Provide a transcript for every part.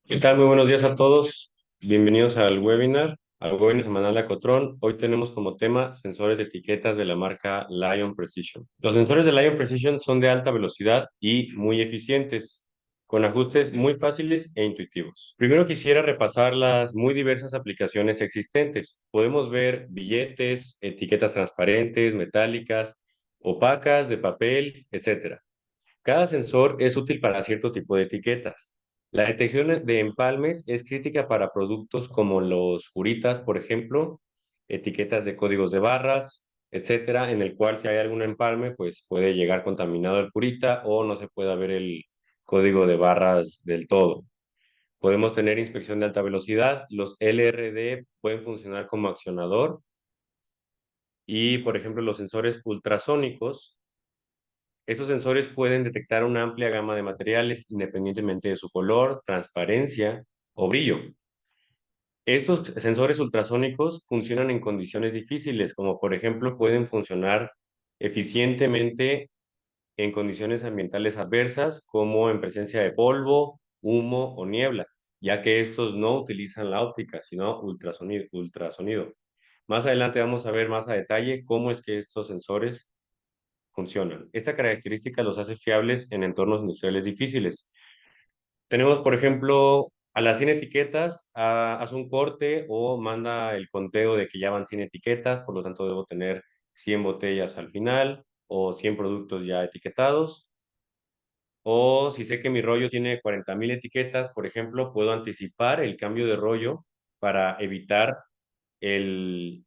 ¿Qué tal? Muy buenos días a todos. Bienvenidos al webinar semanal de Acotron. Hoy tenemos como tema sensores de etiquetas de la marca Lion Precision. Los sensores de Lion Precision son de alta velocidad y muy eficientes, con ajustes muy fáciles e intuitivos. Primero quisiera repasar las muy diversas aplicaciones existentes. Podemos ver billetes, etiquetas transparentes, metálicas, opacas, de papel, etcétera. Cada sensor es útil para cierto tipo de etiquetas. La detección de empalmes es crítica para productos como los curitas, por ejemplo, etiquetas de códigos de barras, etcétera, en el cual si hay algún empalme, pues puede llegar contaminado el curita o no se pueda ver el código de barras del todo. Podemos tener inspección de alta velocidad. Los LRD pueden funcionar como accionador y, por ejemplo, los sensores ultrasónicos. Estos sensores pueden detectar una amplia gama de materiales independientemente de su color, transparencia o brillo. Estos sensores ultrasónicos funcionan en condiciones difíciles, como por ejemplo pueden funcionar eficientemente en condiciones ambientales adversas, como en presencia de polvo, humo o niebla, ya que estos no utilizan la óptica, sino ultrasonido. Más adelante vamos a ver más a detalle cómo es que estos sensores funcionan. Esta característica los hace fiables en entornos industriales difíciles. Tenemos, por ejemplo, a las 100 etiquetas, hace un corte o manda el conteo de que ya van 100 etiquetas, por lo tanto debo tener 100 botellas al final o 100 productos ya etiquetados. O si sé que mi rollo tiene 40,000 etiquetas, por ejemplo, puedo anticipar el cambio de rollo para evitar el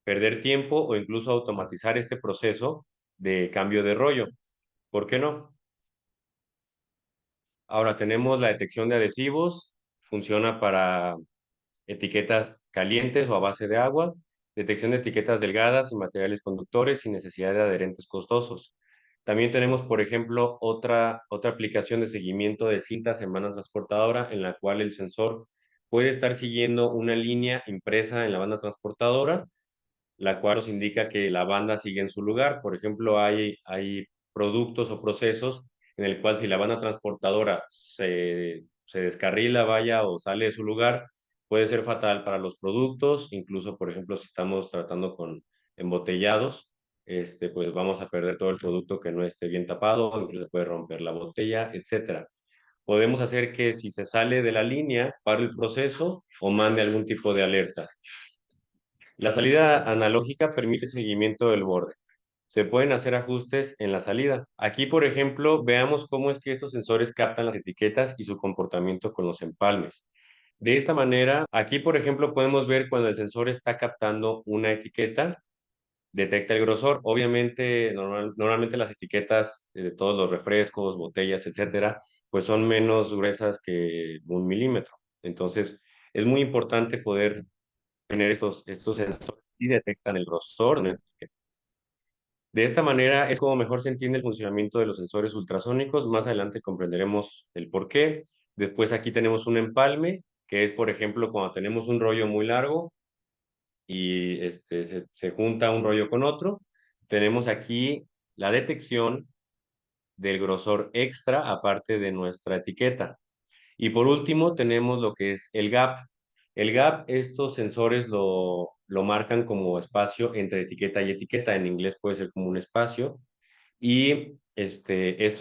perder tiempo o incluso automatizar este proceso de cambio de rollo. ¿Por qué no? Ahora tenemos la detección de adhesivos, funciona para etiquetas calientes o a base de agua, detección de etiquetas delgadas y materiales conductores sin necesidad de adherentes costosos. También tenemos, por ejemplo, otra aplicación de seguimiento de cintas en banda transportadora en la cual el sensor puede estar siguiendo una línea impresa en la banda transportadora, la cual nos indica que la banda sigue en su lugar. Por ejemplo, hay productos o procesos en el cual si la banda transportadora se descarrila, vaya, o sale de su lugar, puede ser fatal para los productos. Incluso, por ejemplo, si estamos tratando con embotellados, pues vamos a perder todo el producto que no esté bien tapado, incluso se puede romper la botella, etcétera. Podemos hacer que si se sale de la línea, pare el proceso o mande algún tipo de alerta. La salida analógica permite el seguimiento del borde. Se pueden hacer ajustes en la salida. Aquí, por ejemplo, veamos cómo es que estos sensores captan las etiquetas y su comportamiento con los empalmes. De esta manera, aquí, por ejemplo, podemos ver cuando el sensor está captando una etiqueta, detecta el grosor. Obviamente, normalmente las etiquetas de todos los refrescos, botellas, etcétera, pues son menos gruesas que 1 milímetro. Entonces, es muy importante poder tener estos sensores y detectan el grosor, ¿no? De esta manera es como mejor se entiende el funcionamiento de los sensores ultrasónicos. Más adelante comprenderemos el por qué. Después aquí tenemos un empalme, que es, por ejemplo, cuando tenemos un rollo muy largo y se junta un rollo con otro. Tenemos aquí la detección del grosor extra aparte de nuestra etiqueta. Y por último, tenemos lo que es el gap. El gap, estos sensores lo marcan como espacio entre etiqueta y etiqueta. En inglés puede ser como un espacio. Y esto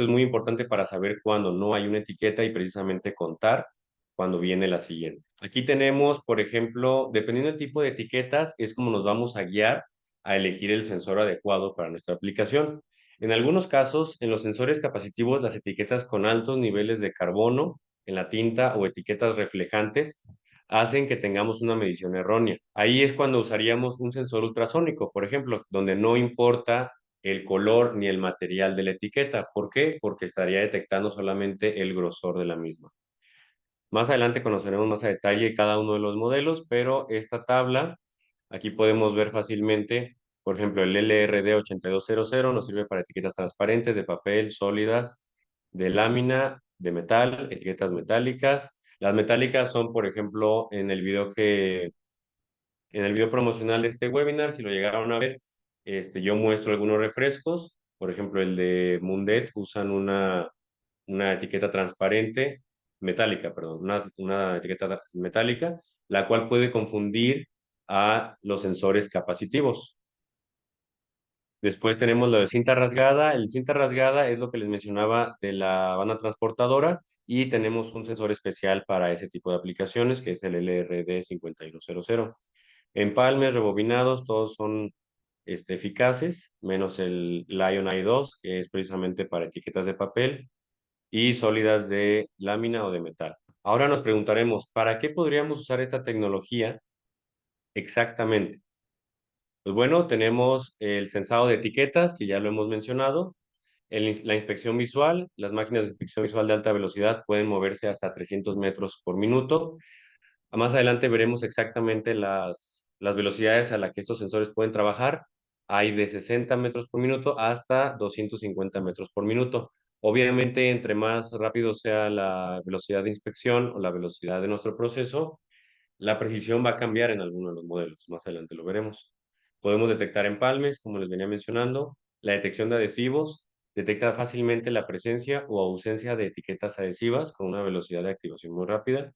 es muy importante para saber cuándo no hay una etiqueta y precisamente contar cuando viene la siguiente. Aquí tenemos, por ejemplo, dependiendo del tipo de etiquetas, es como nos vamos a guiar a elegir el sensor adecuado para nuestra aplicación. En algunos casos, en los sensores capacitivos, las etiquetas con altos niveles de carbono en la tinta o etiquetas reflejantes hacen que tengamos una medición errónea. Ahí es cuando usaríamos un sensor ultrasónico, por ejemplo, donde no importa el color ni el material de la etiqueta. ¿Por qué? Porque estaría detectando solamente el grosor de la misma. Más adelante conoceremos más a detalle cada uno de los modelos, pero esta tabla, aquí podemos ver fácilmente, por ejemplo, el LRD 8200 nos sirve para etiquetas transparentes de papel, sólidas, de lámina, de metal, etiquetas metálicas. Las metálicas son, por ejemplo, en el video promocional de este webinar, si lo llegaron a ver, yo muestro algunos refrescos. Por ejemplo, el de Mundet usan una etiqueta transparente metálica, perdón, una etiqueta metálica, la cual puede confundir a los sensores capacitivos. Después tenemos lo de cinta rasgada. El cinta rasgada es lo que les mencionaba de la banda transportadora y tenemos un sensor especial para ese tipo de aplicaciones que es el LRD 5100. Empalmes, rebobinados, todos son eficaces, menos el Lion i2, que es precisamente para etiquetas de papel y sólidas de lámina o de metal. Ahora nos preguntaremos, ¿para qué podríamos usar esta tecnología exactamente? Pues bueno, tenemos el sensado de etiquetas, que ya lo hemos mencionado, la inspección visual. Las máquinas de inspección visual de alta velocidad pueden moverse hasta 300 metros por minuto. Más adelante veremos exactamente las velocidades a las que estos sensores pueden trabajar. Hay de 60 metros por minuto hasta 250 metros por minuto. Obviamente, entre más rápido sea la velocidad de inspección o la velocidad de nuestro proceso, la precisión va a cambiar en alguno de los modelos. Más adelante lo veremos. Podemos detectar empalmes, como les venía mencionando. La detección de adhesivos detecta fácilmente la presencia o ausencia de etiquetas adhesivas con una velocidad de activación muy rápida.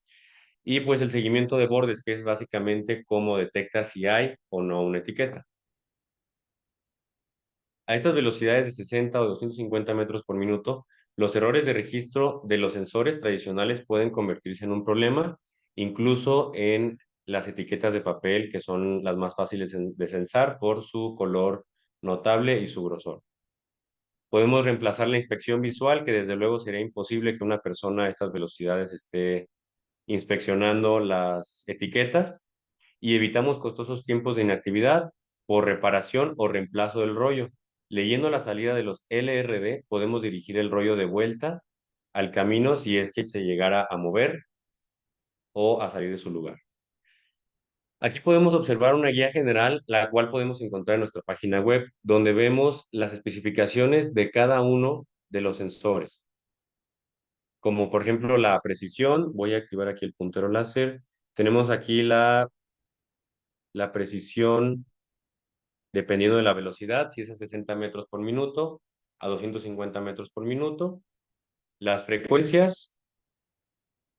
Y pues el seguimiento de bordes, que es básicamente cómo detecta si hay o no una etiqueta. A estas velocidades de 60 o 250 metros por minuto, los errores de registro de los sensores tradicionales pueden convertirse en un problema, incluso en las etiquetas de papel, que son las más fáciles de censar por su color notable y su grosor. Podemos reemplazar la inspección visual, que desde luego sería imposible que una persona a estas velocidades esté inspeccionando las etiquetas, y evitamos costosos tiempos de inactividad por reparación o reemplazo del rollo. Leyendo la salida de los LRD, podemos dirigir el rollo de vuelta al camino si es que se llegara a mover o a salir de su lugar. Aquí podemos observar una guía general, la cual podemos encontrar en nuestra página web, donde vemos las especificaciones de cada uno de los sensores, como por ejemplo la precisión. Voy a activar aquí el puntero láser. Tenemos aquí la precisión dependiendo de la velocidad, si es a 60 metros por minuto, a 250 metros por minuto. Las frecuencias,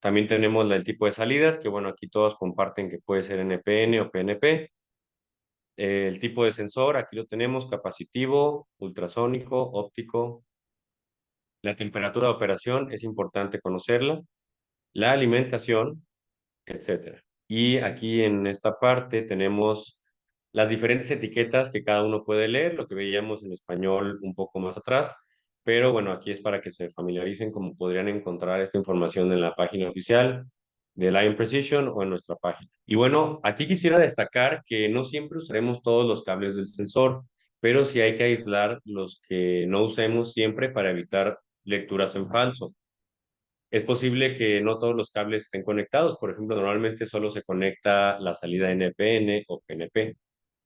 también tenemos el tipo de salidas, que bueno, aquí todos comparten que puede ser NPN o PNP. El tipo de sensor, aquí lo tenemos, capacitivo, ultrasónico, óptico. La temperatura de operación, es importante conocerla. La alimentación, etcétera. Y aquí en esta parte tenemos las diferentes etiquetas que cada uno puede leer, lo que veíamos en español un poco más atrás, pero bueno, aquí es para que se familiaricen cómo podrían encontrar esta información en la página oficial de Lion Precision o en nuestra página. Y bueno, aquí quisiera destacar que no siempre usaremos todos los cables del sensor, pero sí hay que aislar los que no usemos siempre para evitar lecturas en falso. Es posible que no todos los cables estén conectados. Por ejemplo, normalmente solo se conecta la salida NPN o PNP.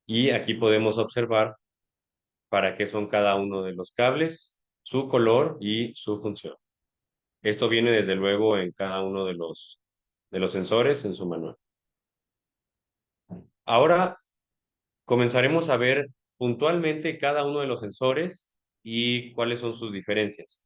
Y aquí podemos observar para qué son cada uno de los cables, su color y su función. Esto viene desde luego en cada uno de los sensores en su manual. Ahora comenzaremos a ver puntualmente cada uno de los sensores y cuáles son sus diferencias.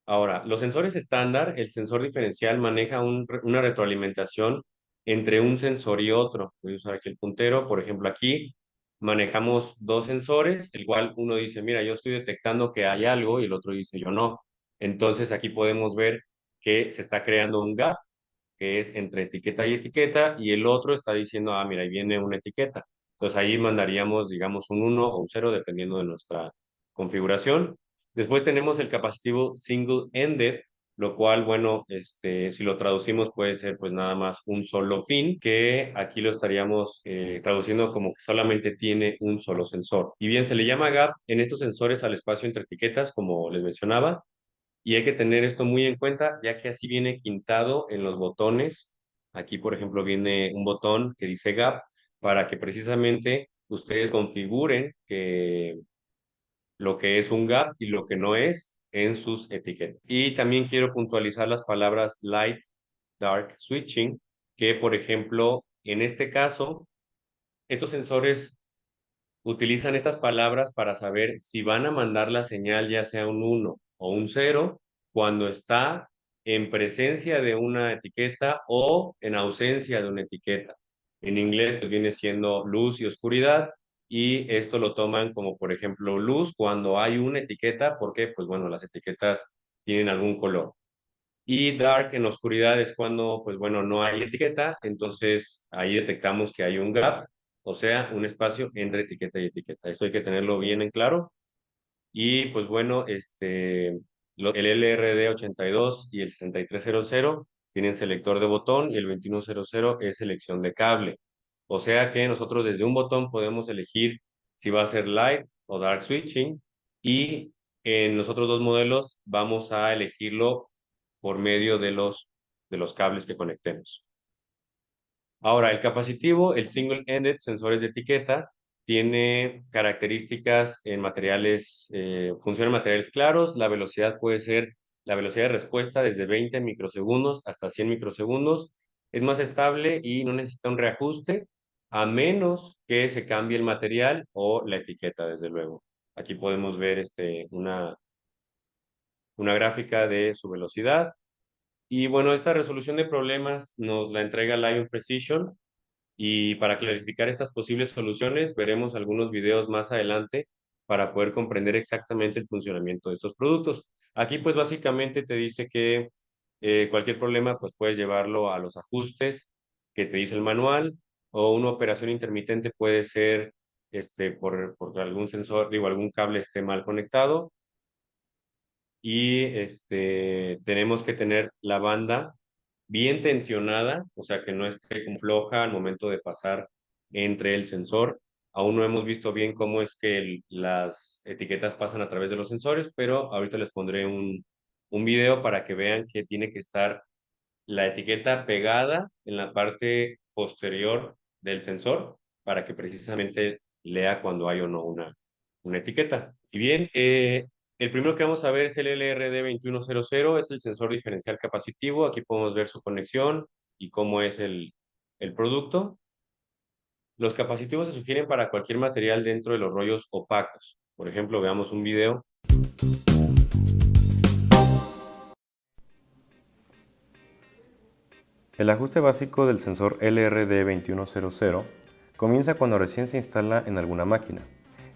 Ahora, los sensores estándar, el sensor diferencial maneja una retroalimentación entre un sensor y otro. Voy a usar aquí el puntero. Por ejemplo, aquí manejamos dos sensores, el cual uno dice, mira, yo estoy detectando que hay algo y el otro dice, yo no. Entonces aquí podemos ver que se está creando un gap, que es entre etiqueta y etiqueta, y el otro está diciendo, ah, mira, ahí viene una etiqueta. Entonces ahí mandaríamos, digamos, un 1 o un 0, dependiendo de nuestra configuración. Después tenemos el capacitivo single-ended, lo cual, bueno, si lo traducimos puede ser pues nada más un solo fin, que aquí lo estaríamos traduciendo como que solamente tiene un solo sensor. Y bien, se le llama gap en estos sensores al espacio entre etiquetas, como les mencionaba, y hay que tener esto muy en cuenta, ya que así viene quintado en los botones. Aquí, por ejemplo, viene un botón que dice gap para que precisamente ustedes configuren que lo que es un gap y lo que no es en sus etiquetas. Y también quiero puntualizar las palabras light, dark switching, que por ejemplo, en este caso, estos sensores utilizan estas palabras para saber si van a mandar la señal ya sea un 1 o un 0 cuando está en presencia de una etiqueta o en ausencia de una etiqueta. En inglés pues viene siendo luz y oscuridad, y esto lo toman como, por ejemplo, luz cuando hay una etiqueta, porque pues bueno, las etiquetas tienen algún color. Y dark en oscuridad es cuando, pues bueno, no hay etiqueta, entonces ahí detectamos que hay un gap, o sea, un espacio entre etiqueta y etiqueta. Esto hay que tenerlo bien en claro. Y pues bueno, el LRD82 y el 6300 tienen selector de botón, y el 2100 es selección de cable. O sea que nosotros desde un botón podemos elegir si va a ser light o dark switching, y en los otros dos modelos vamos a elegirlo por medio de los cables que conectemos. Ahora, el capacitivo, el single-ended, sensores de etiqueta, tiene características en materiales, funciona en materiales claros. La velocidad puede ser la velocidad de respuesta desde 20 microsegundos hasta 100 microsegundos. Es más estable y no necesita un reajuste, a menos que se cambie el material o la etiqueta, desde luego. Aquí podemos ver una gráfica de su velocidad. Y bueno, esta resolución de problemas nos la entrega Lion Precision, y para clarificar estas posibles soluciones, veremos algunos videos más adelante para poder comprender exactamente el funcionamiento de estos productos. Aquí, pues básicamente te dice que cualquier problema, pues puedes llevarlo a los ajustes que te dice el manual, o una operación intermitente puede ser por algún sensor, digo, algún cable esté mal conectado, y tenemos que tener la banda bien tensionada, o sea, que no esté como floja al momento de pasar entre el sensor. Aún no hemos visto bien cómo es que las etiquetas pasan a través de los sensores, pero ahorita les pondré un video para que vean que tiene que estar la etiqueta pegada en la parte posterior del sensor para que precisamente lea cuando hay o no una etiqueta. Y bien, el primero que vamos a ver es el LRD2100, es el sensor diferencial capacitivo. Aquí podemos ver su conexión y cómo es el producto. Los capacitivos se sugieren para cualquier material dentro de los rollos opacos. Por ejemplo, veamos un video. El ajuste básico del sensor LRD2100 comienza cuando recién se instala en alguna máquina.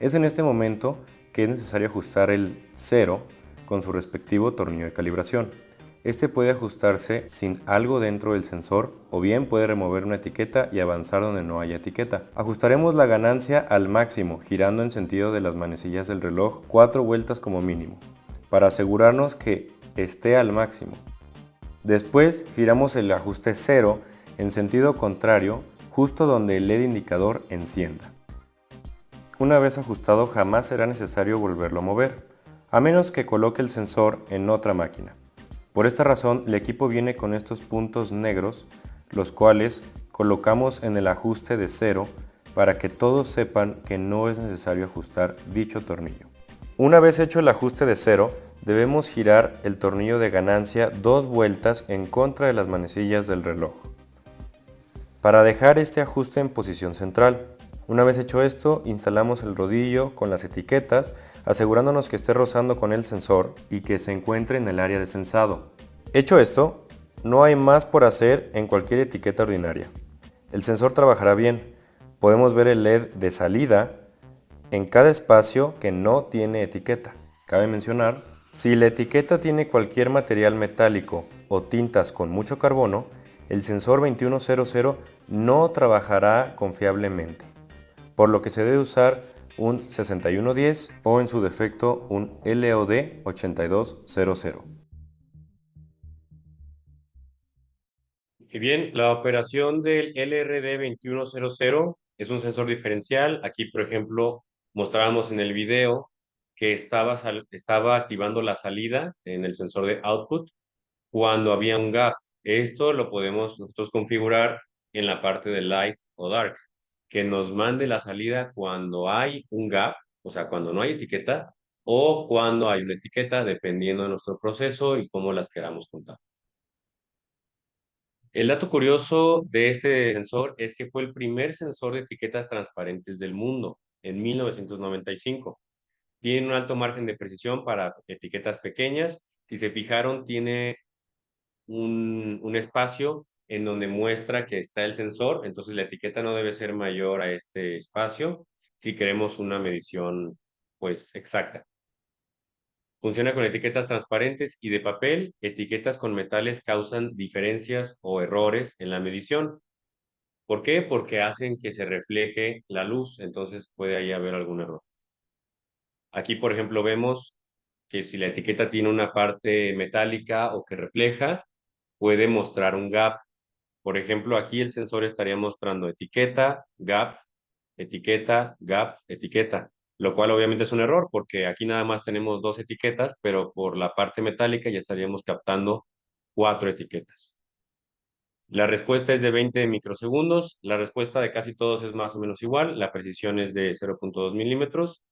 Es en este momento que es necesario ajustar el 0 con su respectivo tornillo de calibración. Este puede ajustarse sin algo dentro del sensor, o bien puede remover una etiqueta y avanzar donde no haya etiqueta. Ajustaremos la ganancia al máximo, girando en sentido de las manecillas del reloj 4 vueltas como mínimo, para asegurarnos que esté al máximo. Después giramos el ajuste 0 en sentido contrario, justo donde el LED indicador encienda. Una vez ajustado, jamás será necesario volverlo a mover, a menos que coloque el sensor en otra máquina. Por esta razón, el equipo viene con estos puntos negros, los cuales colocamos en el ajuste de 0 para que todos sepan que no es necesario ajustar dicho tornillo. Una vez hecho el ajuste de 0, debemos girar el tornillo de ganancia 2 vueltas en contra de las manecillas del reloj, para dejar este ajuste en posición central. Una vez hecho esto, instalamos el rodillo con las etiquetas, asegurándonos que esté rozando con el sensor y que se encuentre en el área de sensado. Hecho esto, no hay más por hacer en cualquier etiqueta ordinaria. El sensor trabajará bien. Podemos ver el LED de salida en cada espacio que no tiene etiqueta. Cabe mencionar, si la etiqueta tiene cualquier material metálico o tintas con mucho carbono, el sensor 2100 no trabajará confiablemente, por lo que se debe usar un 6110 o en su defecto un LOD 8200. Y bien, la operación del LRD2100 es un sensor diferencial. Aquí, por ejemplo, mostrábamos en el video que estaba activando la salida en el sensor de output cuando había un gap. Esto lo podemos nosotros configurar en la parte de light o dark, que nos mande la salida cuando hay un gap, o sea, cuando no hay etiqueta, o cuando hay una etiqueta, dependiendo de nuestro proceso y cómo las queramos contar. El dato curioso de este sensor es que fue el primer sensor de etiquetas transparentes del mundo en 1995. Tiene un alto margen de precisión para etiquetas pequeñas. Si se fijaron, tiene un espacio en donde muestra que está el sensor, entonces la etiqueta no debe ser mayor a este espacio si queremos una medición pues exacta. Funciona con etiquetas transparentes y de papel. Etiquetas con metales causan diferencias o errores en la medición. ¿Por qué? Porque hacen que se refleje la luz, entonces puede ahí haber algún error. Aquí, por ejemplo, vemos que si la etiqueta tiene una parte metálica o que refleja, puede mostrar un gap. Por ejemplo, aquí el sensor estaría mostrando etiqueta, gap, etiqueta, gap, etiqueta, lo cual obviamente es un error porque aquí nada más tenemos 2 etiquetas, pero por la parte metálica ya estaríamos captando 4 etiquetas. La respuesta es de 20 microsegundos, la respuesta de casi todos es más o menos igual, la precisión es de 0.2 milímetros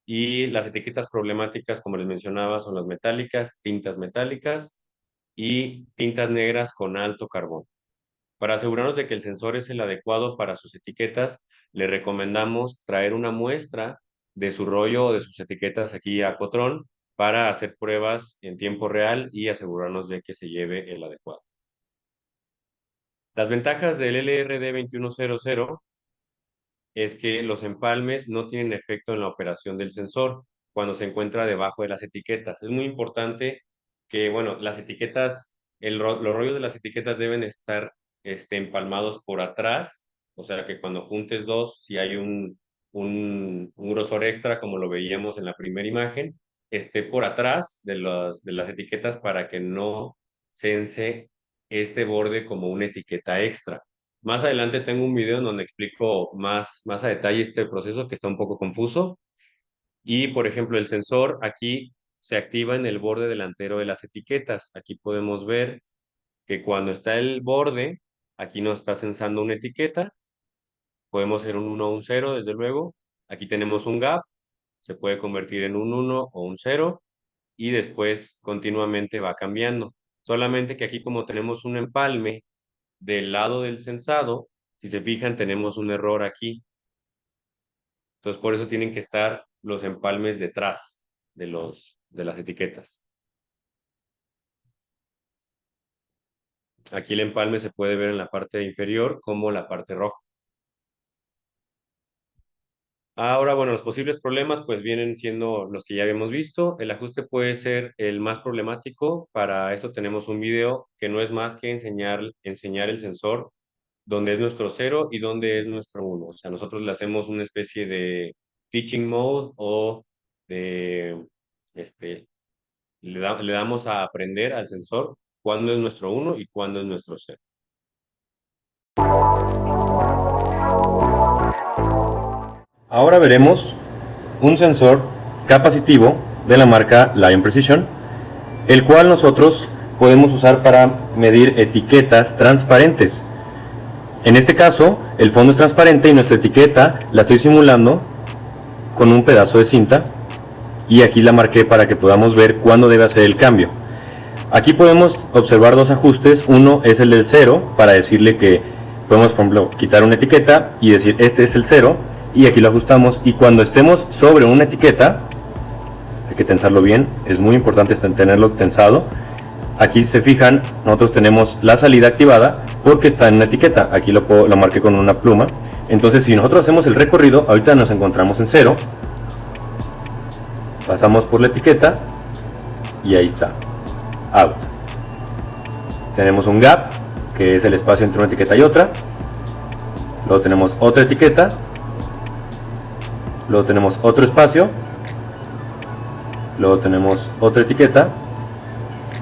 y las etiquetas problemáticas, como les mencionaba, son las metálicas y tintas negras con alto carbón. Para asegurarnos de que el sensor es el adecuado para sus etiquetas, le recomendamos traer una muestra de su rollo o de sus etiquetas aquí a Cotrón para hacer pruebas en tiempo real y asegurarnos de que se lleve el adecuado. Las ventajas del LRD 2100 es que los empalmes no tienen efecto en la operación del sensor cuando se encuentra debajo de las etiquetas. Es muy importante que, bueno, las etiquetas, los rollos de las etiquetas deben estar empalmados por atrás, o sea que cuando juntes dos, si hay un grosor extra, como lo veíamos en la primera imagen, esté por atrás de las etiquetas para que no sense este borde como una etiqueta extra. Más adelante tengo un video en donde explico más a detalle este proceso que está un poco confuso. Y, por ejemplo, el sensor aquí se activa en el borde delantero de las etiquetas. Aquí podemos ver que cuando está el borde, aquí nos está sensando una etiqueta. Podemos ser un 1 o un 0, desde luego. Aquí tenemos un gap, se puede convertir en un 1 o un 0 y después continuamente va cambiando. Solamente que aquí como tenemos un empalme del lado del sensado, si se fijan, tenemos un error aquí. Entonces, por eso tienen que estar los empalmes detrás de las etiquetas. Aquí el empalme se puede ver en la parte inferior como la parte roja. Ahora, bueno, los posibles problemas pues vienen siendo los que ya habíamos visto. El ajuste puede ser el más problemático. Para eso tenemos un video que no es más que enseñar el sensor dónde es nuestro 0 y dónde es nuestro 1. O sea, nosotros le hacemos una especie de teaching mode o de, le damos a aprender al sensor cuándo es nuestro 1 y cuándo es nuestro 0. Ahora veremos un sensor capacitivo de la marca Lion Precision, el cual nosotros podemos usar para medir etiquetas transparentes. En este caso, el fondo es transparente y nuestra etiqueta la estoy simulando con un pedazo de cinta y aquí la marqué para que podamos ver cuándo debe hacer el cambio. Aquí podemos observar dos ajustes. Uno es el del 0 para decirle que podemos, por ejemplo, quitar una etiqueta y decir este es el 0 y aquí lo ajustamos, y cuando estemos sobre una etiqueta hay que tensarlo bien, es muy importante tenerlo tensado. Aquí se fijan, nosotros tenemos la salida activada porque está en una etiqueta, aquí lo marqué con una pluma. Entonces si nosotros hacemos el recorrido, ahorita nos encontramos en 0, pasamos por la etiqueta y ahí está, out. Tenemos un gap, que es el espacio entre una etiqueta y otra. Luego tenemos otra etiqueta, luego tenemos otro espacio, luego tenemos otra etiqueta,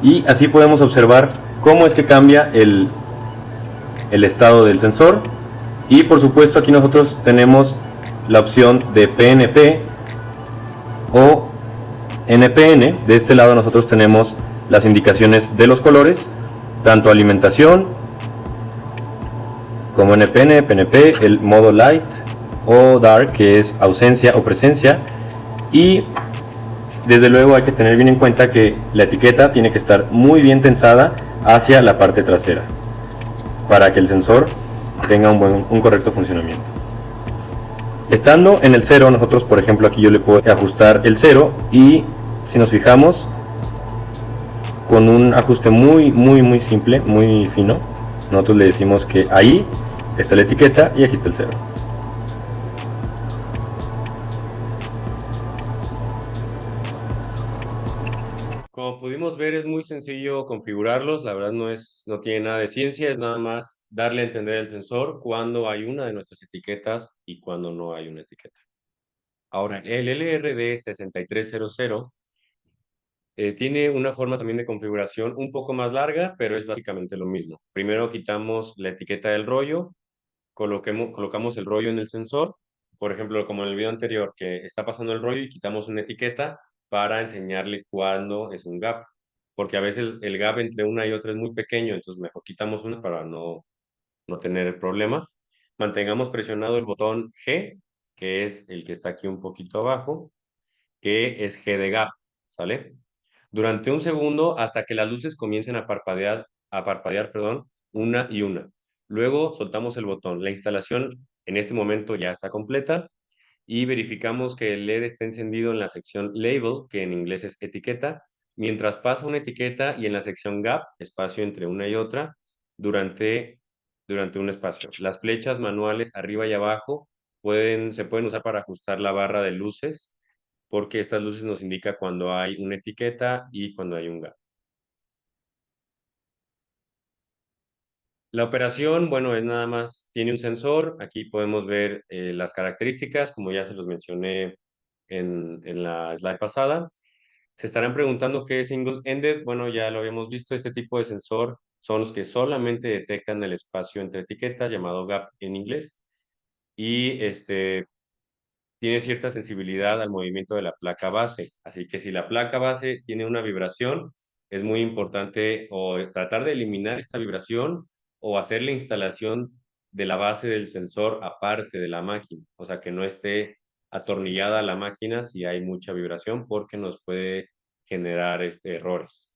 y así podemos observar cómo es que cambia el estado del sensor. Y por supuesto aquí nosotros tenemos la opción de PNP o NPN. De este lado nosotros tenemos las indicaciones de los colores, tanto alimentación como NPN, PNP, el modo light o dark, que es ausencia o presencia. Y desde luego hay que tener bien en cuenta que la etiqueta tiene que estar muy bien tensada hacia la parte trasera para que el sensor tenga un correcto funcionamiento. Estando en el 0, nosotros, por ejemplo, aquí yo le puedo ajustar el 0 y si nos fijamos, con un ajuste muy simple, muy fino. Nosotros le decimos que ahí está la etiqueta y aquí está el 0. Como pudimos ver, es muy sencillo configurarlos. La verdad no tiene nada de ciencia, es nada más darle a entender al sensor cuando hay una de nuestras etiquetas y cuando no hay una etiqueta. Ahora, el LRD 6300 tiene una forma también de configuración un poco más larga, pero es básicamente lo mismo. Primero quitamos la etiqueta del rollo, colocamos el rollo en el sensor, por ejemplo, como en el video anterior, que está pasando el rollo y quitamos una etiqueta para enseñarle cuándo es un gap, porque a veces el gap entre una y otra es muy pequeño, entonces mejor quitamos una para no tener el problema. Mantengamos presionado el botón G, que es el que está aquí un poquito abajo, que es G de gap, ¿sale? Durante un segundo hasta que las luces comiencen a parpadear, perdón, una y una. Luego soltamos el botón. La instalación en este momento ya está completa y verificamos que el LED está encendido en la sección Label, que en inglés es etiqueta, mientras pasa una etiqueta y en la sección Gap, espacio entre una y otra, durante, durante un espacio. Las flechas manuales arriba y abajo se pueden usar para ajustar la barra de luces, porque estas luces nos indican cuando hay una etiqueta y cuando hay un gap. La operación, bueno, es nada más, tiene un sensor, aquí podemos ver las características, como ya se los mencioné en la slide pasada. Se estarán preguntando qué es single-ended. Bueno, ya lo habíamos visto, este tipo de sensor son los que solamente detectan el espacio entre etiquetas, llamado gap en inglés, y tiene cierta sensibilidad al movimiento de la placa base. Así que si la placa base tiene una vibración, es muy importante o tratar de eliminar esta vibración o hacer la instalación de la base del sensor aparte de la máquina. O sea, que no esté atornillada la máquina si hay mucha vibración porque nos puede generar errores.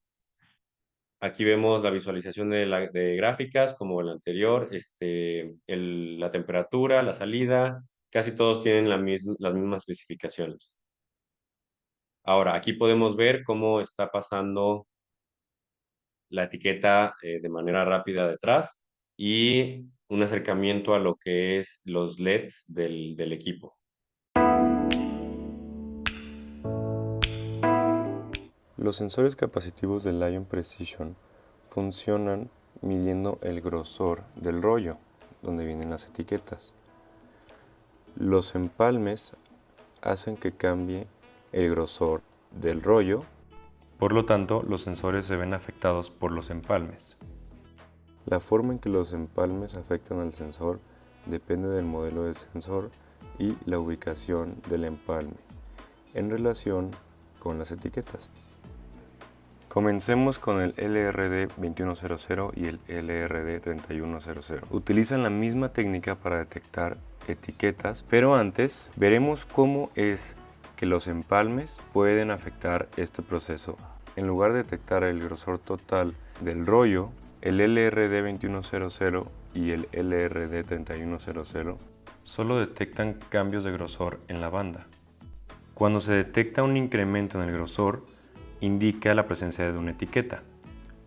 Aquí vemos la visualización de gráficas como el anterior, la temperatura, la salida, casi todos tienen las mismas especificaciones. Ahora, aquí podemos ver cómo está pasando la etiqueta de manera rápida detrás y un acercamiento a lo que es los LEDs del equipo. Los sensores capacitivos de Lion Precision funcionan midiendo el grosor del rollo, donde vienen las etiquetas. Los empalmes hacen que cambie el grosor del rollo, por lo tanto los sensores se ven afectados por los empalmes. La forma en que los empalmes afectan al sensor depende del modelo de sensor y la ubicación del empalme en relación con las etiquetas. Comencemos con el LRD2100 y el LRD3100. Utilizan la misma técnica para detectar etiquetas, pero antes veremos cómo es que los empalmes pueden afectar este proceso. En lugar de detectar el grosor total del rollo, el LRD2100 y el LRD3100 solo detectan cambios de grosor en la banda. Cuando se detecta un incremento en el grosor, indica la presencia de una etiqueta.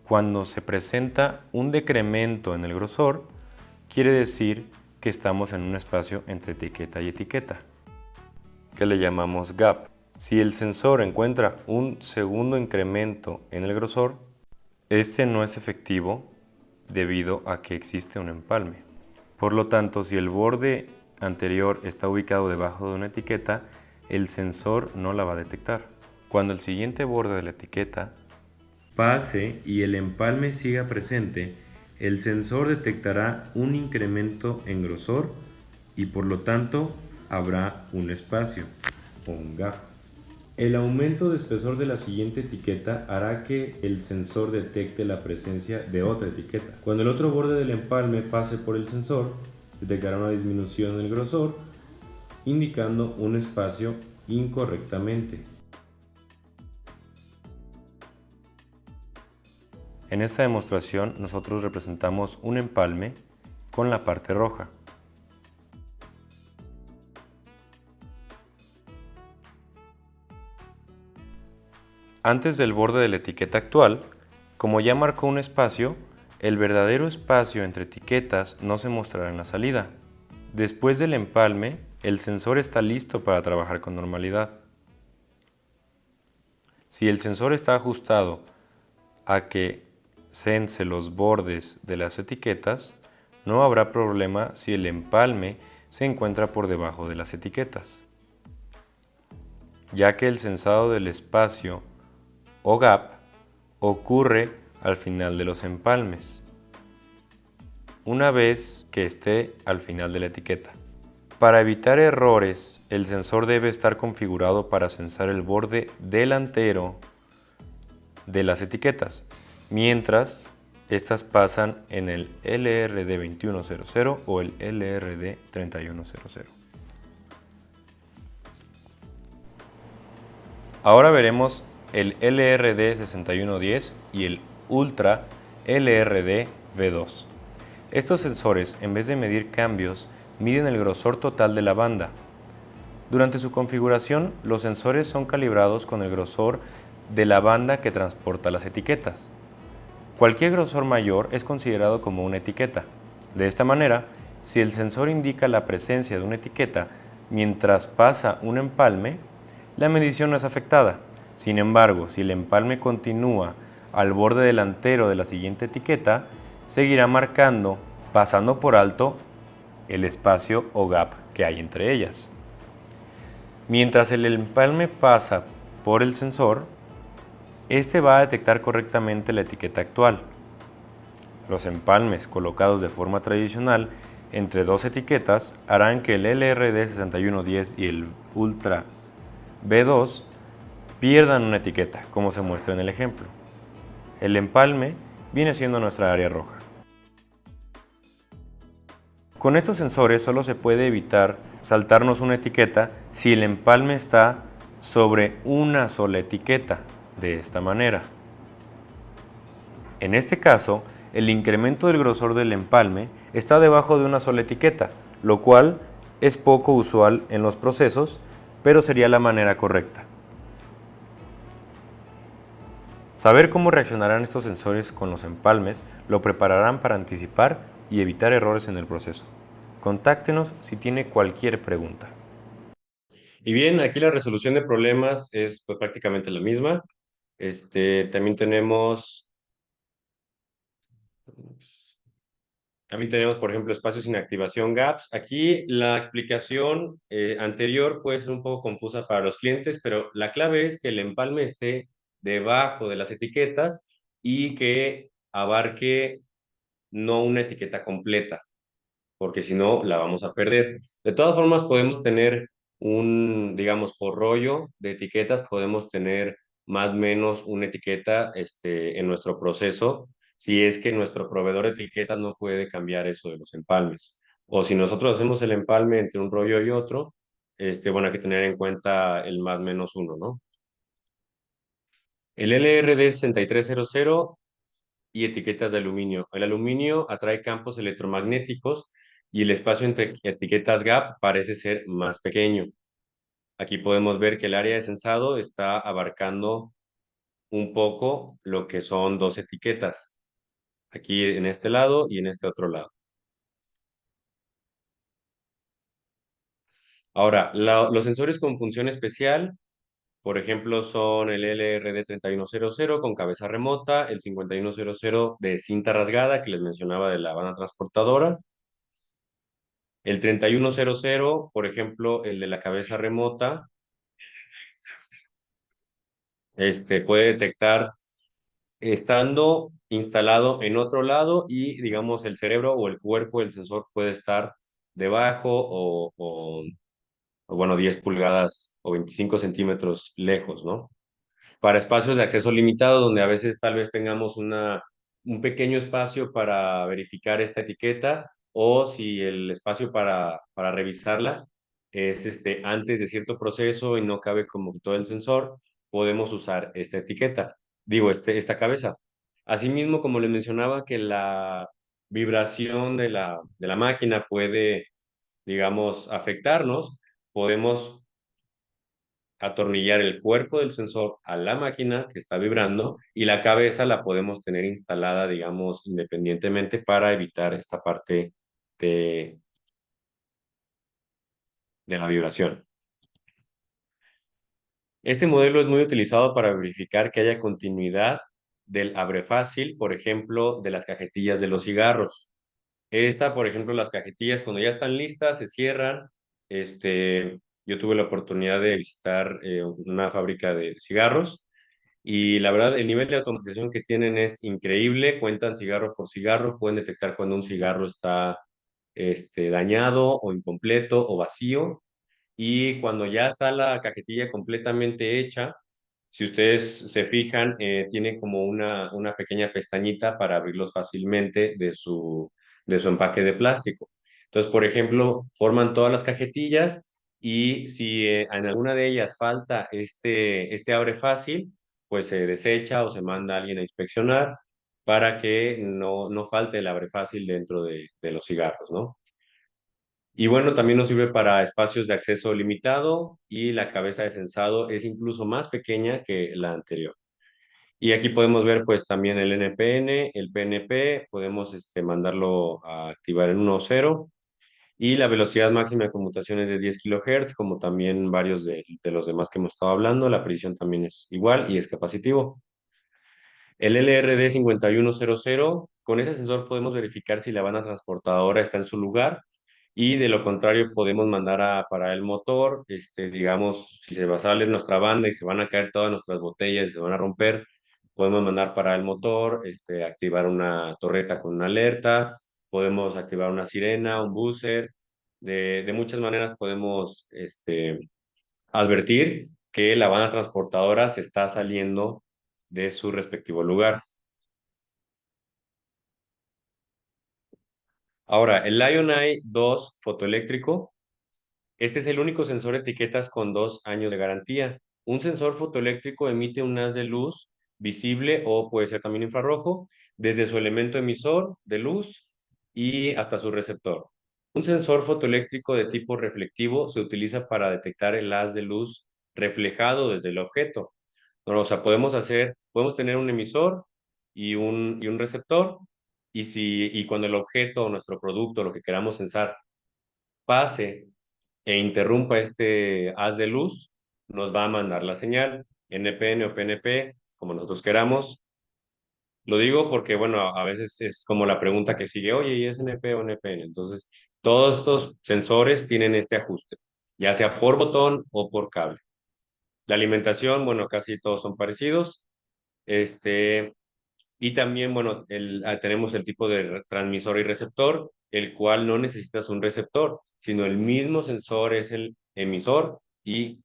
Cuando se presenta un decremento en el grosor, quiere decir que estamos en un espacio entre etiqueta y etiqueta, que le llamamos gap. Si el sensor encuentra un segundo incremento en el grosor, este no es efectivo debido a que existe un empalme. Por lo tanto, si el borde anterior está ubicado debajo de una etiqueta, el sensor no la va a detectar. Cuando el siguiente borde de la etiqueta pase y el empalme siga presente, el sensor detectará un incremento en grosor y por lo tanto habrá un espacio o un gap. El aumento de espesor de la siguiente etiqueta hará que el sensor detecte la presencia de otra etiqueta. Cuando el otro borde del empalme pase por el sensor, detectará una disminución en el grosor, indicando un espacio incorrectamente. En esta demostración nosotros representamos un empalme con la parte roja. Antes del borde de la etiqueta actual, Como ya marcó un espacio, el verdadero espacio entre etiquetas no se mostrará en la salida. Después del empalme, el sensor está listo para trabajar con normalidad. Si el sensor está ajustado a que sense los bordes de las etiquetas, no habrá problema si el empalme se encuentra por debajo de las etiquetas, ya que el sensado del espacio o gap ocurre al final de los empalmes, una vez que esté al final de la etiqueta. Para evitar errores, el sensor debe estar configurado para sensar el borde delantero de las etiquetas, mientras estas pasan en el LRD 2100 o el LRD 3100. Ahora veremos el LRD 6110 y el Ultra LRD V2. Estos sensores, en vez de medir cambios, miden el grosor total de la banda. Durante su configuración, los sensores son calibrados con el grosor de la banda que transporta las etiquetas. Cualquier grosor mayor es considerado como una etiqueta. De esta manera, si el sensor indica la presencia de una etiqueta mientras pasa un empalme, la medición no es afectada. Sin embargo, si el empalme continúa al borde delantero de la siguiente etiqueta, seguirá marcando, pasando por alto, el espacio o gap que hay entre ellas. Mientras el empalme pasa por el sensor, este va a detectar correctamente la etiqueta actual. Los empalmes colocados de forma tradicional entre dos etiquetas harán que el LRD 6110 y el Ultra V2 pierdan una etiqueta, como se muestra en el ejemplo. El empalme viene siendo nuestra área roja. Con estos sensores solo se puede evitar saltarnos una etiqueta si el empalme está sobre una sola etiqueta, de esta manera. En este caso, el incremento del grosor del empalme está debajo de una sola etiqueta, lo cual es poco usual en los procesos, pero sería la manera correcta. Saber cómo reaccionarán estos sensores con los empalmes lo prepararán para anticipar y evitar errores en el proceso. Contáctenos si tiene cualquier pregunta. Y bien, aquí la resolución de problemas es pues, prácticamente la misma. También tenemos, por ejemplo, espacios sin activación gaps. Aquí la explicación anterior puede ser un poco confusa para los clientes, pero la clave es que el empalme esté debajo de las etiquetas y que abarque no una etiqueta completa, porque si no la vamos a perder. De todas formas, podemos tener digamos, por rollo de etiquetas, podemos tener más o menos una etiqueta en nuestro proceso, si es que nuestro proveedor de etiquetas no puede cambiar eso de los empalmes. O si nosotros hacemos el empalme entre un rollo y otro, bueno, hay que tener en cuenta el más menos uno, ¿no? El LRD 6300 y etiquetas de aluminio. El aluminio atrae campos electromagnéticos y el espacio entre etiquetas gap parece ser más pequeño. Aquí podemos ver que el área de sensado está abarcando un poco lo que son dos etiquetas, aquí en este lado y en este otro lado. Ahora, los sensores con función especial, por ejemplo, son el LRD 3100 con cabeza remota, el 5100 de cinta rasgada que les mencionaba de la banda transportadora. El 3100, por ejemplo, el de la cabeza remota, puede detectar estando instalado en otro lado y, digamos, el cerebro o el cuerpo del sensor puede estar debajo o, bueno, 10 pulgadas o 25 centímetros lejos, ¿no? Para espacios de acceso limitado, donde a veces tal vez tengamos un pequeño espacio para verificar esta etiqueta, o si el espacio para revisarla es antes de cierto proceso y no cabe como todo el sensor, podemos usar esta etiqueta, digo, esta cabeza. Asimismo, como les mencionaba, que la vibración de la máquina puede, digamos, afectarnos, podemos atornillar el cuerpo del sensor a la máquina que está vibrando y la cabeza la podemos tener instalada, digamos, independientemente para evitar esta parte de, de la vibración. Este modelo es muy utilizado para verificar que haya continuidad del abre fácil, por ejemplo, de las cajetillas de los cigarros. Esta, por ejemplo, las cajetillas cuando ya están listas se cierran. Yo tuve la oportunidad de visitar una fábrica de cigarros y la verdad el nivel de automatización que tienen es increíble. Cuentan cigarro por cigarro, pueden detectar cuando un cigarro está dañado o incompleto o vacío y cuando ya está la cajetilla completamente hecha, si ustedes se fijan, tiene como una pequeña pestañita para abrirlos fácilmente de su empaque de plástico. Entonces, por ejemplo, forman todas las cajetillas y si en alguna de ellas falta este abre fácil, pues se desecha o se manda a alguien a inspeccionar para que no falte el abre fácil dentro de los cigarros, ¿no? Y bueno, también nos sirve para espacios de acceso limitado y la cabeza de sensado es incluso más pequeña que la anterior. Y aquí podemos ver pues también el NPN, el PNP, podemos mandarlo a activar en 1.0 y la velocidad máxima de conmutación es de 10 kHz, como también varios de los demás que hemos estado hablando. La precisión también es igual y es capacitivo. El LRD 5100, con ese sensor podemos verificar si la banda transportadora está en su lugar y de lo contrario podemos mandar a parar el motor, digamos, si se va a salir nuestra banda y se van a caer todas nuestras botellas y se van a romper, podemos mandar parar el motor, activar una torreta con una alerta, podemos activar una sirena, un buzzer, de muchas maneras podemos advertir que la banda transportadora se está saliendo de su respectivo lugar. Ahora, el Lion-Eye 2 fotoeléctrico, este es el único sensor de etiquetas con 2 años de garantía. Un sensor fotoeléctrico emite un haz de luz visible o puede ser también infrarrojo desde su elemento emisor de luz y hasta su receptor. Un sensor fotoeléctrico de tipo reflectivo se utiliza para detectar el haz de luz reflejado desde el objeto. O sea, podemos tener un emisor y un receptor, y cuando el objeto o nuestro producto, lo que queramos sensar, pase e interrumpa este haz de luz, nos va a mandar la señal, NPN o PNP, como nosotros queramos. Lo digo porque, bueno, a veces es como la pregunta que sigue, oye, ¿y es NP o NPN? Entonces, todos estos sensores tienen este ajuste, ya sea por botón o por cable. La alimentación, bueno, casi todos son parecidos. Este, y también, bueno, tenemos el tipo de transmisor y receptor, el cual no necesitas un receptor, sino el mismo sensor es el emisor y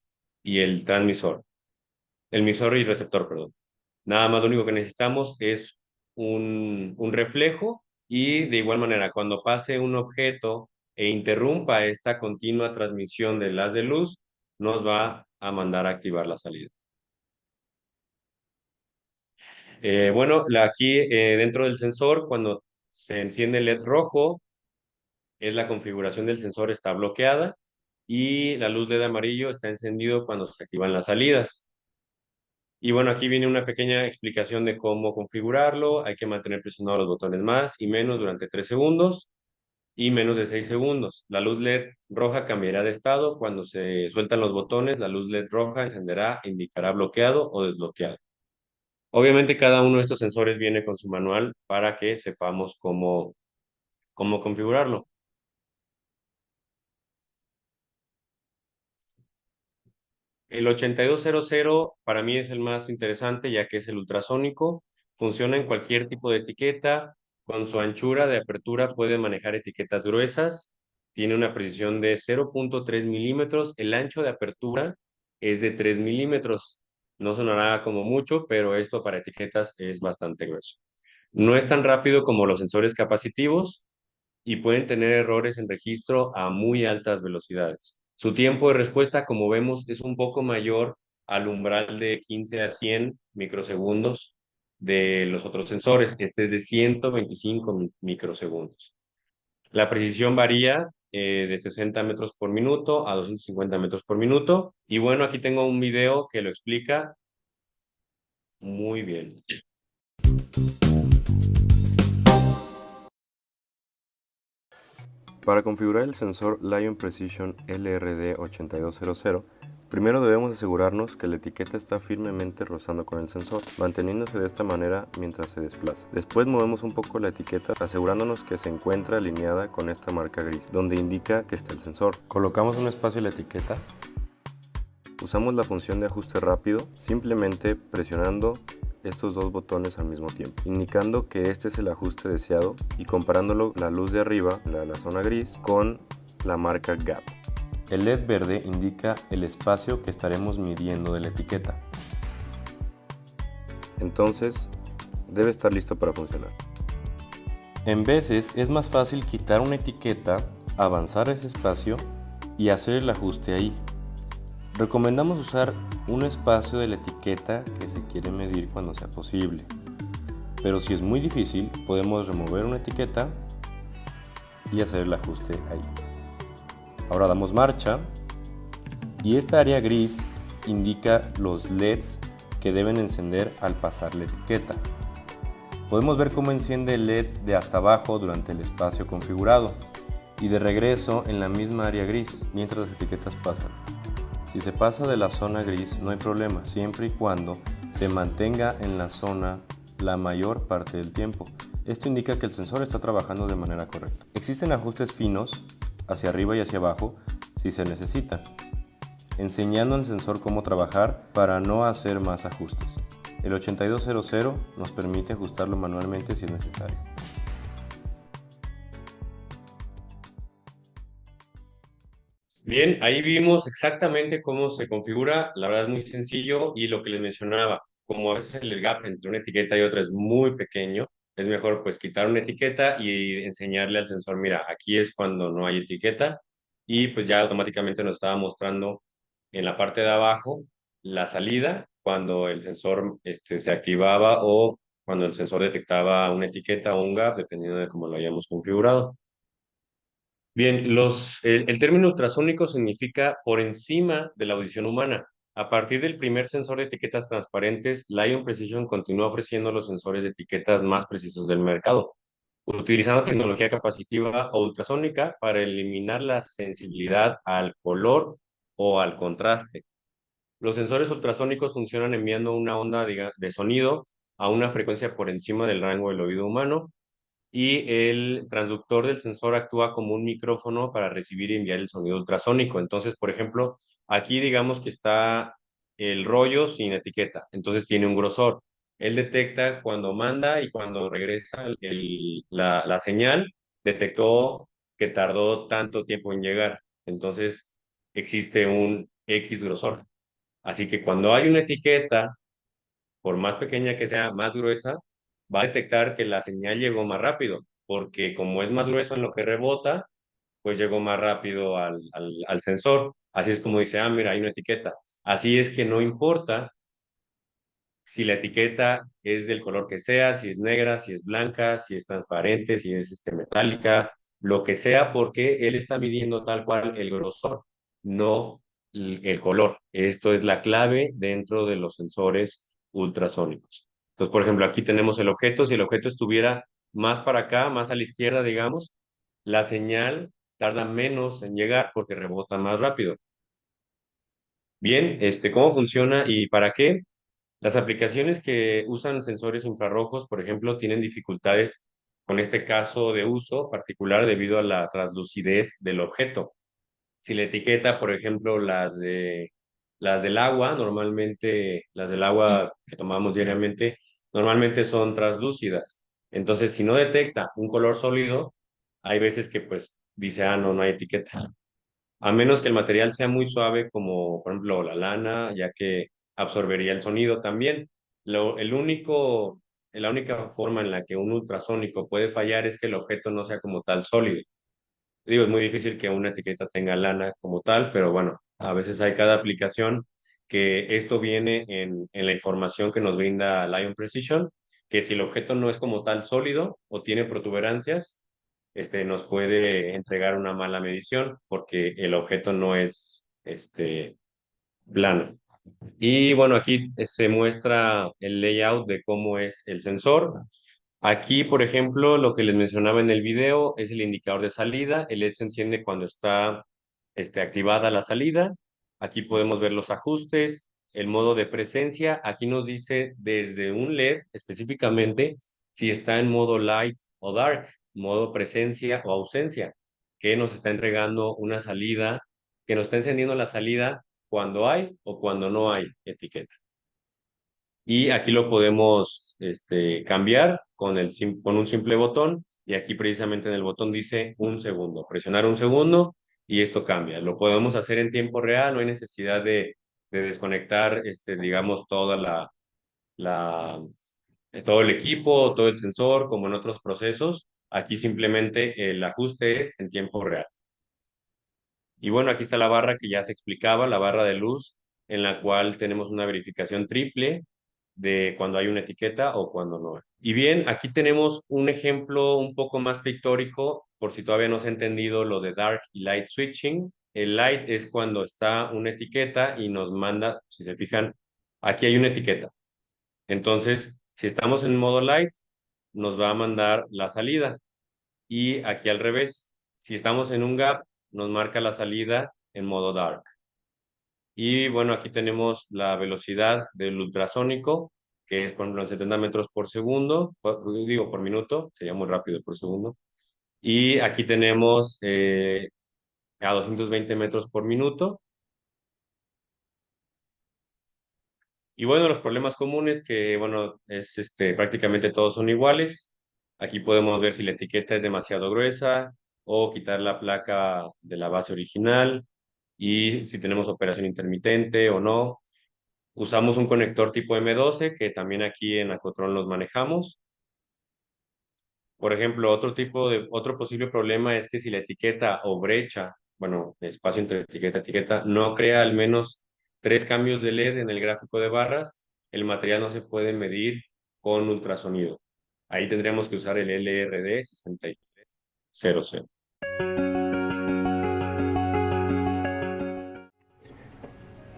el transmisor. El emisor y receptor, perdón. Nada más lo único que necesitamos es un reflejo y de igual manera, cuando pase un objeto e interrumpa esta continua transmisión de haz de luz, nos va a mandar a activar la salida. Bueno, aquí dentro del sensor, cuando se enciende el LED rojo, es la configuración del sensor está bloqueada y la luz LED amarillo está encendido cuando se activan las salidas. Y bueno, aquí viene una pequeña explicación de cómo configurarlo. Hay que mantener presionados los botones más y menos durante 3 segundos y menos de 6 segundos. La luz LED roja cambiará de estado. Cuando se sueltan los botones, la luz LED roja encenderá e indicará bloqueado o desbloqueado. Obviamente cada uno de estos sensores viene con su manual para que sepamos cómo configurarlo. El 8200 para mí es el más interesante ya que es el ultrasónico, funciona en cualquier tipo de etiqueta, con su anchura de apertura puede manejar etiquetas gruesas, tiene una precisión de 0.3 milímetros, el ancho de apertura es de 3 milímetros. No sonará como mucho, pero esto para etiquetas es bastante grueso. No es tan rápido como los sensores capacitivos, y pueden tener errores en registro a muy altas velocidades. Su tiempo de respuesta, como vemos, es un poco mayor al umbral de 15 a 100 microsegundos de los otros sensores. Este es de 125 microsegundos. La precisión varía de 60 metros por minuto a 250 metros por minuto. Y bueno, aquí tengo un video que lo explica muy bien. Para configurar el sensor Lion Precision LRD8200, primero debemos asegurarnos que la etiqueta está firmemente rozando con el sensor, manteniéndose de esta manera mientras se desplaza. Después movemos un poco la etiqueta asegurándonos que se encuentra alineada con esta marca gris, donde indica que está el sensor. Colocamos un espacio en la etiqueta. Usamos la función de ajuste rápido, simplemente presionando estos dos botones al mismo tiempo, indicando que este es el ajuste deseado y comparándolo la luz de arriba, la zona gris, con la marca Gap. El LED verde indica el espacio que estaremos midiendo de la etiqueta. Entonces, debe estar listo para funcionar. En veces es más fácil quitar una etiqueta, avanzar ese espacio y hacer el ajuste ahí. Recomendamos usar un espacio de la etiqueta que se quiere medir cuando sea posible. Pero si es muy difícil, podemos remover una etiqueta y hacer el ajuste ahí. Ahora damos marcha y esta área gris indica los LEDs que deben encender al pasar la etiqueta. Podemos ver cómo enciende el LED de hasta abajo durante el espacio configurado y de regreso en la misma área gris mientras las etiquetas pasan. Si se pasa de la zona gris no hay problema, siempre y cuando se mantenga en la zona la mayor parte del tiempo. Esto indica que el sensor está trabajando de manera correcta. Existen ajustes finos hacia arriba y hacia abajo si se necesita, enseñando al sensor cómo trabajar para no hacer más ajustes. El 8200 nos permite ajustarlo manualmente si es necesario. Bien, ahí vimos exactamente cómo se configura. La verdad es muy sencillo y lo que les mencionaba, como a veces el gap entre una etiqueta y otra es muy pequeño, es mejor pues quitar una etiqueta y enseñarle al sensor, mira, aquí es cuando no hay etiqueta y pues ya automáticamente nos estaba mostrando en la parte de abajo la salida cuando el sensor se activaba o cuando el sensor detectaba una etiqueta o un gap, dependiendo de cómo lo hayamos configurado. Bien, el término ultrasónico significa por encima de la audición humana. A partir del primer sensor de etiquetas transparentes, Lion Precision continúa ofreciendo los sensores de etiquetas más precisos del mercado, utilizando tecnología capacitiva o ultrasónica para eliminar la sensibilidad al color o al contraste. Los sensores ultrasónicos funcionan enviando una onda de sonido a una frecuencia por encima del rango del oído humano y el transductor del sensor actúa como un micrófono para recibir y enviar el sonido ultrasónico. Entonces, por ejemplo, aquí digamos que está el rollo sin etiqueta, entonces tiene un grosor. Él detecta cuando manda y cuando regresa la señal, detectó que tardó tanto tiempo en llegar. Entonces, existe un X grosor. Así que cuando hay una etiqueta por más pequeña que sea, más gruesa, va a detectar que la señal llegó más rápido, porque como es más grueso en lo que rebota, pues llegó más rápido al sensor. Así es como dice, ah, mira, hay una etiqueta. Así es que no importa si la etiqueta es del color que sea, si es negra, si es blanca, si es transparente, si es metálica, lo que sea, porque él está midiendo tal cual el grosor, no el color. Esto es la clave dentro de los sensores ultrasónicos. Entonces, por ejemplo, aquí tenemos el objeto. Si el objeto estuviera más para acá, más a la izquierda, digamos, la señal tarda menos en llegar porque rebota más rápido. Bien, ¿cómo funciona y para qué? Las aplicaciones que usan sensores infrarrojos, por ejemplo, tienen dificultades con este caso de uso particular debido a la translucidez del objeto. Si la etiqueta, por ejemplo, las del agua, normalmente, las del agua que tomamos diariamente, normalmente son translúcidas. Entonces, si no detecta un color sólido, hay veces que pues dice, ah, no, no hay etiqueta. A menos que el material sea muy suave, como por ejemplo la lana, ya que absorbería el sonido también. La única forma en la que un ultrasónico puede fallar es que el objeto no sea como tal sólido. Digo, es muy difícil que una etiqueta tenga lana como tal, pero bueno, a veces hay cada aplicación que esto viene en la información que nos brinda Lion Precision, que si el objeto no es como tal sólido o tiene protuberancias, nos puede entregar una mala medición porque el objeto no es plano. Y bueno, aquí se muestra el layout de cómo es el sensor. Aquí, por ejemplo, lo que les mencionaba en el video es el indicador de salida. El LED se enciende cuando está activada la salida. Aquí podemos ver los ajustes, el modo de presencia. Aquí nos dice desde un LED específicamente si está en modo light o dark, modo presencia o ausencia, que nos está entregando una salida, que nos está encendiendo la salida cuando hay o cuando no hay etiqueta. Y aquí lo podemos cambiar con un simple botón. Y aquí precisamente en el botón dice un segundo. Presionar un segundo y esto cambia. Lo podemos hacer en tiempo real, no hay necesidad de desconectar, digamos, todo el equipo, todo el sensor, como en otros procesos. Aquí simplemente el ajuste es en tiempo real. Y bueno, aquí está la barra que ya se explicaba, la barra de luz, en la cual tenemos una verificación triple de cuando hay una etiqueta o cuando no. Y bien, aquí tenemos un ejemplo un poco más pictórico, por si todavía no se ha entendido lo de dark y light switching. El light es cuando está una etiqueta y nos manda, si se fijan, aquí hay una etiqueta. Entonces, si estamos en modo light, nos va a mandar la salida. Y aquí al revés, si estamos en un gap, nos marca la salida en modo dark. Y bueno, aquí tenemos la velocidad del ultrasónico, que es, por ejemplo, en 70 metros por segundo, por minuto, sería muy rápido por segundo. Y aquí tenemos a 220 metros por minuto. Y bueno, los problemas comunes que, bueno, prácticamente todos son iguales. Aquí podemos ver si la etiqueta es demasiado gruesa o quitar la placa de la base original y si tenemos operación intermitente o no. Usamos un conector tipo M12 que también aquí en Acotron los manejamos. Por ejemplo, otro posible problema es que si la etiqueta o brecha, bueno, espacio entre etiqueta y etiqueta, no crea al menos 3 cambios de LED en el gráfico de barras, el material no se puede medir con ultrasonido. Ahí tendríamos que usar el LRD 6300.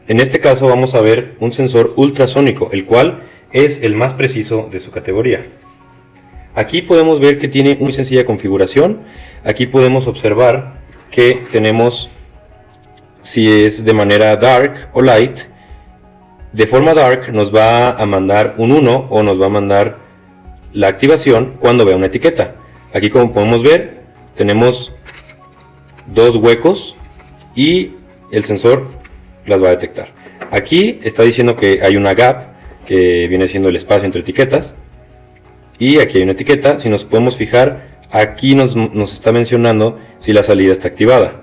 En este caso vamos a ver un sensor ultrasónico, el cual es el más preciso de su categoría. Aquí podemos ver que tiene muy sencilla configuración. Aquí podemos observar que tenemos si es de manera dark o light. De forma dark nos va a mandar un 1 o nos va a mandar la activación cuando vea una etiqueta. Aquí, como podemos ver, tenemos dos huecos y el sensor las va a detectar. Aquí está diciendo que hay una gap, que viene siendo el espacio entre etiquetas, y aquí hay una etiqueta. Si nos podemos fijar, aquí nos está mencionando si la salida está activada.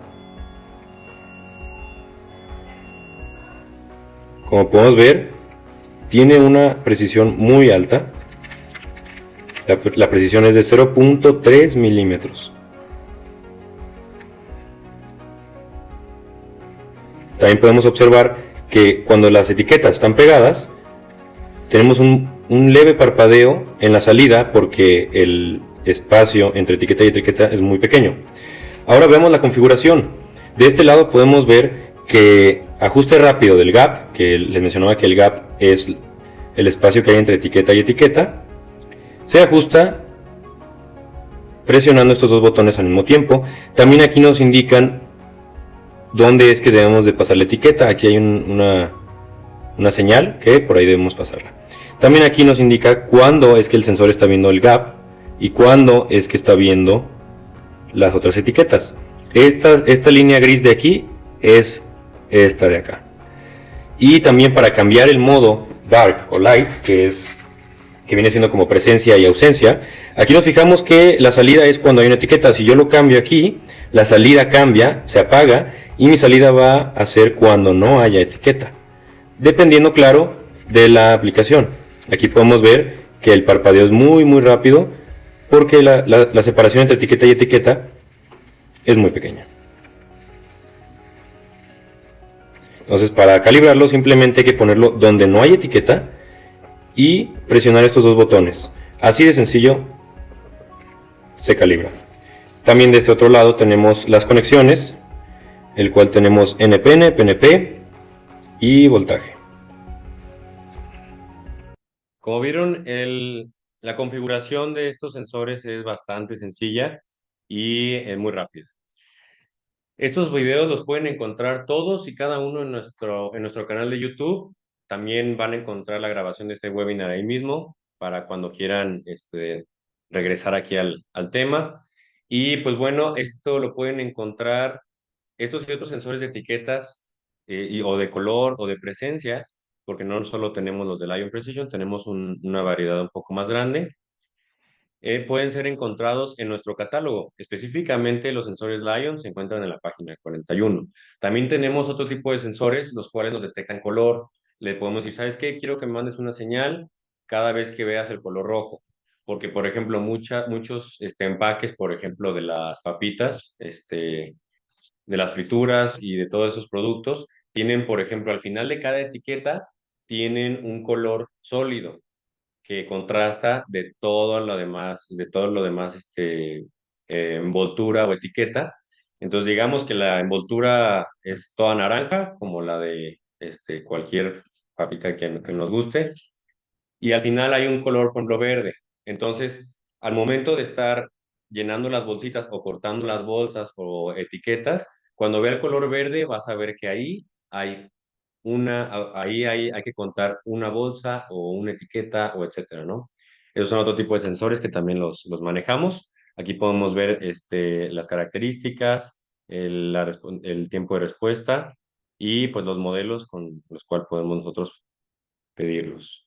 Como podemos ver, tiene una precisión muy alta. La precisión es de 0.3 milímetros. También podemos observar que cuando las etiquetas están pegadas, tenemos un leve parpadeo en la salida porque el espacio entre etiqueta y etiqueta es muy pequeño. Ahora veamos la configuración. De este lado podemos ver que ajuste rápido del gap, que les mencionaba que el gap es el espacio que hay entre etiqueta y etiqueta, se ajusta presionando estos dos botones al mismo tiempo. También aquí nos indican dónde es que debemos de pasar la etiqueta. Aquí hay una señal que por ahí debemos pasarla. También aquí nos indica cuándo es que el sensor está viendo el gap y cuándo es que está viendo las otras etiquetas. Esta línea gris de aquí es esta de acá. Y también para cambiar el modo dark o light, que viene siendo como presencia y ausencia, aquí nos fijamos que la salida es cuando hay una etiqueta. Si yo lo cambio aquí, la salida cambia, se apaga, y mi salida va a ser cuando no haya etiqueta, dependiendo, claro, de la aplicación. Aquí podemos ver que el parpadeo es muy rápido porque la separación entre etiqueta y etiqueta es muy pequeña. Entonces, para calibrarlo simplemente hay que ponerlo donde no hay etiqueta y presionar estos dos botones. Así de sencillo se calibra. También de este otro lado tenemos las conexiones, el cual tenemos NPN, PNP y voltaje. Como vieron, la configuración de estos sensores es bastante sencilla y es muy rápida. Estos videos los pueden encontrar todos y cada uno en nuestro canal de YouTube. También van a encontrar la grabación de este webinar ahí mismo para cuando quieran regresar aquí al tema. Y pues bueno, esto lo pueden encontrar, estos y otros sensores de etiquetas o de color o de presencia, porque no solo tenemos los de Lion Precision, tenemos una variedad un poco más grande, pueden ser encontrados en nuestro catálogo. Específicamente, los sensores Lion se encuentran en la página 41. También tenemos otro tipo de sensores, los cuales nos detectan color. Le podemos decir, ¿sabes qué? Quiero que me mandes una señal cada vez que veas el color rojo. Porque, por ejemplo, muchos empaques, por ejemplo, de las papitas, de las frituras y de todos esos productos, tienen, por ejemplo, al final de cada etiqueta, tienen un color sólido que contrasta de todo lo demás, envoltura o etiqueta. Entonces, digamos que la envoltura es toda naranja, como la de cualquier papita que nos guste, y al final hay un color, por ejemplo, verde. Entonces, al momento de estar llenando las bolsitas o cortando las bolsas o etiquetas, cuando vea el color verde, vas a ver que hay que contar una bolsa o una etiqueta o etcétera, ¿no? Esos son otro tipo de sensores que también los manejamos. Aquí podemos ver las características, el tiempo de respuesta y pues los modelos con los cuales podemos nosotros pedirlos.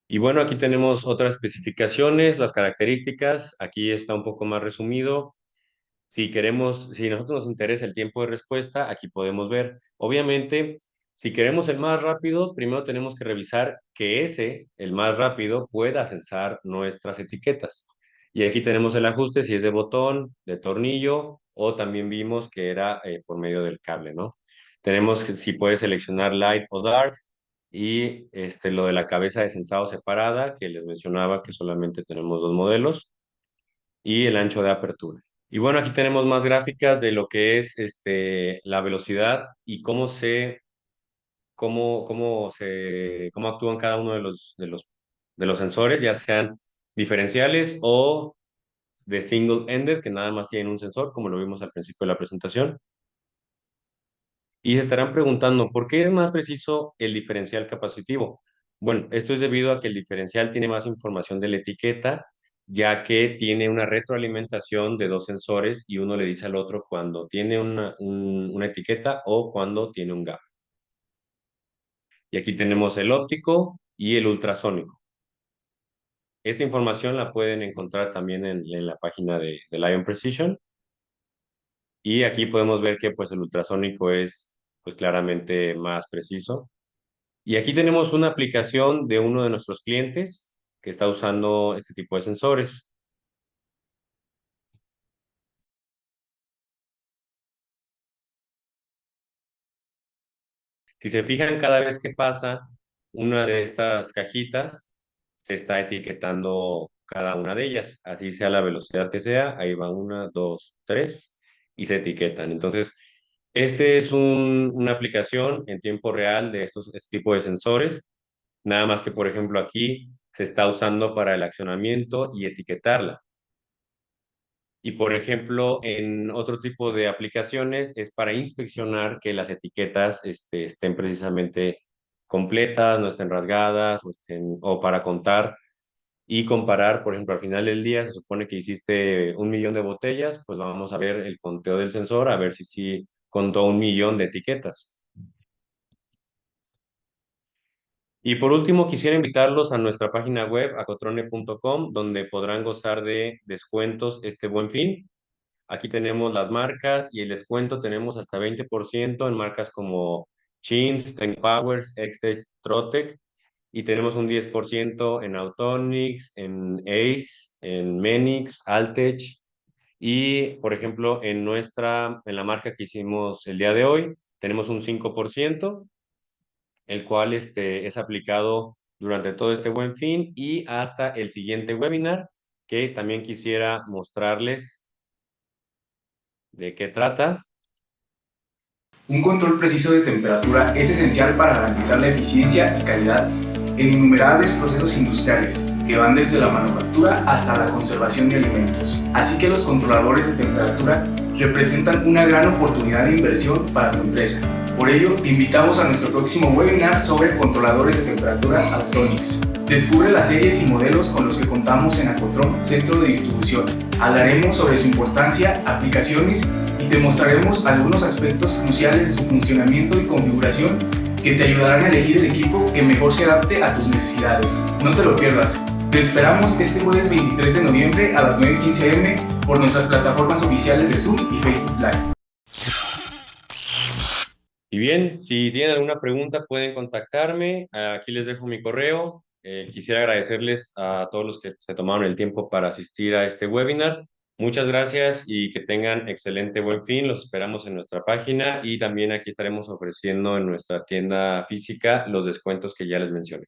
Y bueno, aquí tenemos otras especificaciones, las características. Aquí está un poco más resumido. Si nosotros nos interesa el tiempo de respuesta, aquí podemos ver. Obviamente, si queremos el más rápido, primero tenemos que revisar que el más rápido, pueda sensar nuestras etiquetas. Y aquí tenemos el ajuste, si es de botón, de tornillo, o también vimos que era por medio del cable, ¿no? Tenemos si puede seleccionar light o dark, y lo de la cabeza de sensado separada, que les mencionaba que solamente tenemos dos modelos, y el ancho de apertura. Y bueno, aquí tenemos más gráficas de lo que es la velocidad y cómo actúan cada uno de los sensores, ya sean diferenciales o de single-ended, que nada más tienen un sensor, como lo vimos al principio de la presentación. Y se estarán preguntando, ¿por qué es más preciso el diferencial capacitivo? Bueno, esto es debido a que el diferencial tiene más información de la etiqueta, ya que tiene una retroalimentación de dos sensores y uno le dice al otro cuando tiene una etiqueta o cuando tiene un gap. Y aquí tenemos el óptico y el ultrasónico. Esta información la pueden encontrar también en la página de Lion Precision. Y aquí podemos ver que pues el ultrasónico es pues claramente más preciso. Y aquí tenemos una aplicación de uno de nuestros clientes que está usando este tipo de sensores. Si se fijan, cada vez que pasa una de estas cajitas, se está etiquetando cada una de ellas, así sea la velocidad que sea, ahí va una, dos, tres, y se etiquetan. Entonces, este es una aplicación en tiempo real de este tipo de sensores, nada más que, por ejemplo, aquí se está usando para el accionamiento y etiquetarla. Y por ejemplo, en otro tipo de aplicaciones es para inspeccionar que las etiquetas estén precisamente completas, no estén rasgadas o para contar y comparar. Por ejemplo, al final del día se supone que hiciste 1 millón de botellas, pues vamos a ver el conteo del sensor, a ver si sí contó 1 millón de etiquetas. Y por último, quisiera invitarlos a nuestra página web, acotrone.com, donde podrán gozar de descuentos este Buen Fin. Aquí tenemos las marcas y el descuento tenemos hasta 20% en marcas como Chin, Tank Powers, X-Tech, Trotec, y tenemos un 10% en Autonix, en Ace, en Menix, Altech, y por ejemplo en la marca que hicimos el día de hoy tenemos un 5%, el cual es aplicado durante todo este Buen Fin y hasta el siguiente webinar, que también quisiera mostrarles de qué trata. Un control preciso de temperatura es esencial para garantizar la eficiencia y calidad en innumerables procesos industriales que van desde la manufactura hasta la conservación de alimentos. Así que los controladores de temperatura representan una gran oportunidad de inversión para tu empresa. Por ello, te invitamos a nuestro próximo webinar sobre controladores de temperatura Altronics. Descubre las series y modelos con los que contamos en Acotron Centro de Distribución. Hablaremos sobre su importancia, aplicaciones y te mostraremos algunos aspectos cruciales de su funcionamiento y configuración que te ayudarán a elegir el equipo que mejor se adapte a tus necesidades. No te lo pierdas. Te esperamos este jueves 23 de noviembre a las 9:15 am por nuestras plataformas oficiales de Zoom y Facebook Live. Y bien, si tienen alguna pregunta pueden contactarme. Aquí les dejo mi correo. Quisiera agradecerles a todos los que se tomaron el tiempo para asistir a este webinar. Muchas gracias y que tengan excelente buen fin. Los esperamos en nuestra página y también aquí estaremos ofreciendo en nuestra tienda física los descuentos que ya les mencioné.